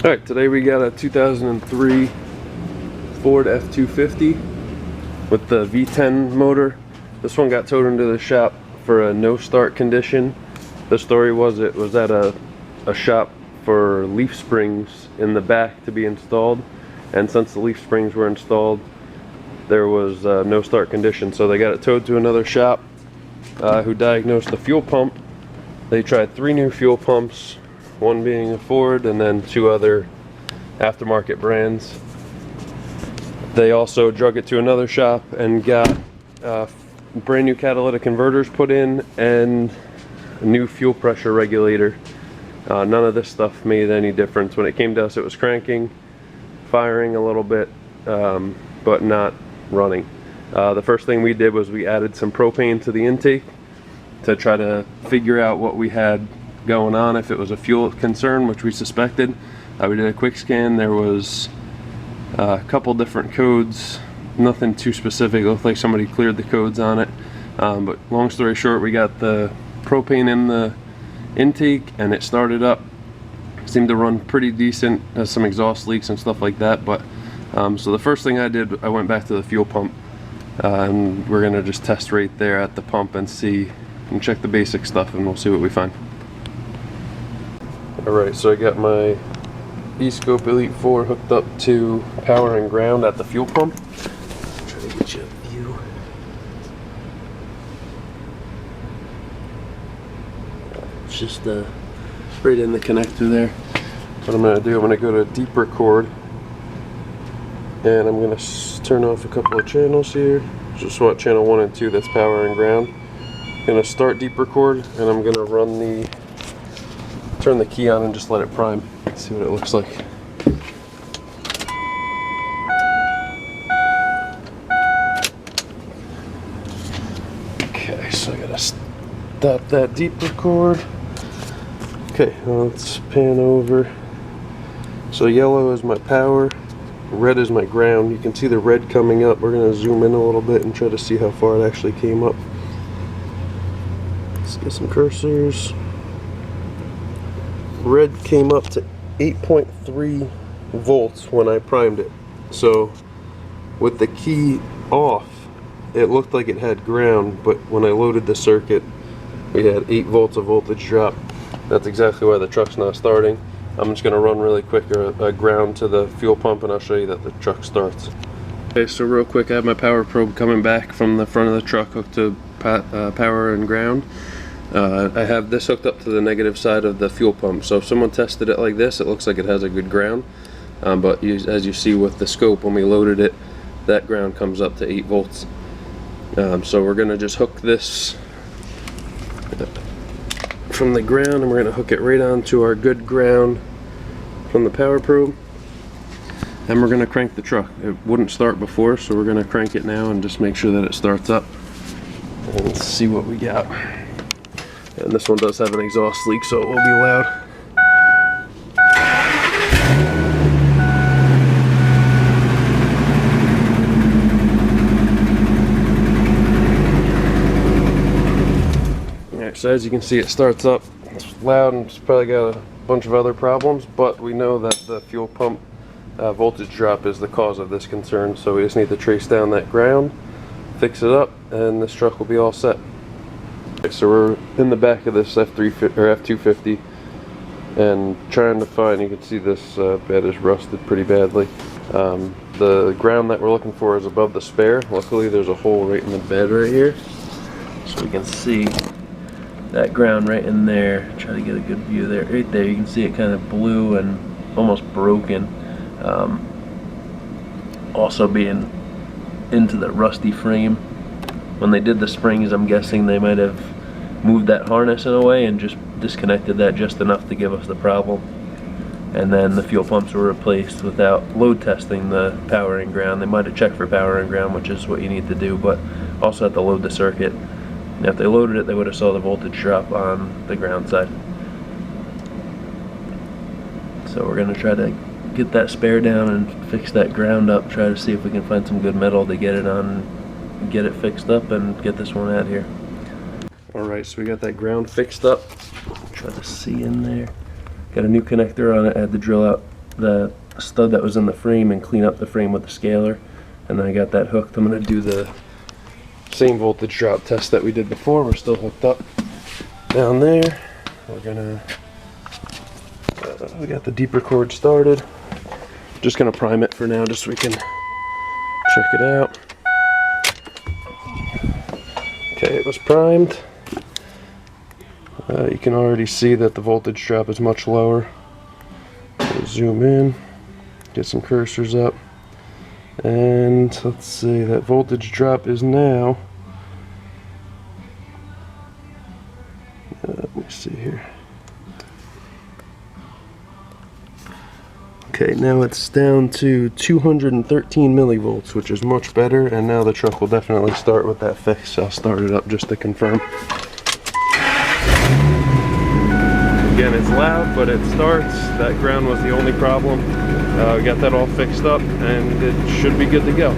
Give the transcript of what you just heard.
Alright, today we got a 2003 Ford F250 with the V10 motor. This one got towed into the shop for a no start condition. The story was it was at a shop for leaf springs in the back to be installed, and since the leaf springs were installed there was no start condition, so they got it towed to another shop who diagnosed the fuel pump. They tried 3 new fuel pumps, one being a Ford and then 2 other aftermarket brands. They also drug it to another shop and got brand new catalytic converters put in and a new fuel pressure regulator. None of this stuff made any difference. When it came to us, it was cranking, firing a little bit, but not running. The first thing we did was we added some propane to the intake to try to figure out what we had going on, if it was a fuel concern, which we suspected. We did a quick scan. There was a couple different codes, nothing too specific. It looked like somebody cleared the codes on it, but long story short, we got the propane in the intake and it started up. Seemed to run pretty decent, has some exhaust leaks and stuff like that. But so the first thing I did, I went back to the fuel pump, and we're gonna just test right there at the pump and see and check the basic stuff, and we'll see what we find. Alright, so I got my E-Scope Elite 4 hooked up to power and ground at the fuel pump. Try to get you a view. It's just right in the connector there. What I'm going to do, I'm going to go to deep record, and I'm going to turn off a couple of channels here. Just want channel 1 and 2, that's power and ground. I'm going to start deep record, and I'm going to turn the key on and just let it prime. See what it looks like. Okay, so I gotta stop that deep record. Okay, let's pan over. So yellow is my power, red is my ground. You can see the red coming up. We're gonna zoom in a little bit and try to see how far it actually came up. Let's get some cursors. Red came up to 8.3 volts when I primed it. So with the key off, it looked like it had ground, but when I loaded the circuit, we had 8 volts of voltage drop. That's exactly why the truck's not starting. I'm just gonna run really quick a ground to the fuel pump, and I'll show you that the truck starts. Okay, so real quick, I have my power probe coming back from the front of the truck hooked to power and ground. I have this hooked up to the negative side of the fuel pump, so if someone tested it like this, it looks like it has a good ground, but as you see with the scope, when we loaded it, that ground comes up to 8 volts. So we're going to just hook this from the ground, and we're going to hook it right onto our good ground from the power probe, and we're going to crank the truck. It wouldn't start before, so we're going to crank it now and just make sure that it starts up, and let's see what we got. And this one does have an exhaust leak, so it will be loud. Alright, so as you can see, it starts up. It's loud and it's probably got a bunch of other problems, but we know that the fuel pump voltage drop is the cause of this concern, so we just need to trace down that ground, fix it up, and this truck will be all set. So we're in the back of this F250 and trying to find, you can see this bed is rusted pretty badly. The ground that we're looking for is above the spare. Luckily there's a hole right in the bed right here, so we can see that ground right in there. Try to get a good view there. Right there you can see it kind of blue and almost broken, also being into the rusty frame. When they did the springs, I'm guessing they might have moved that harness in a way and just disconnected that just enough to give us the problem. And then the fuel pumps were replaced without load testing the power and ground. They might have checked for power and ground, which is what you need to do, but also have to load the circuit. And if they loaded it, they would have saw the voltage drop on the ground side. So we're going to try to get that spare down and fix that ground up, try to see if we can find some good metal to get it on, get it fixed up, and get this one out here. Alright, so we got that ground fixed up. Try to see in there. Got a new connector on it. I had to drill out the stud that was in the frame and clean up the frame with the scaler. And then I got that hooked. I'm going to do the same voltage drop test that we did before. We're still hooked up down there. We're gonna we got the deeper cord started. Just gonna prime it for now just so we can check it out. Okay, it was primed. You can already see that the voltage drop is much lower. We'll zoom in, get some cursors up, and let's see, that voltage drop is now, let me see here. Okay, now it's down to 213 millivolts, which is much better, and now the truck will definitely start with that fix. I'll start it up just to confirm. Again, it's loud, but it starts. That ground was the only problem. We got that all fixed up, and it should be good to go.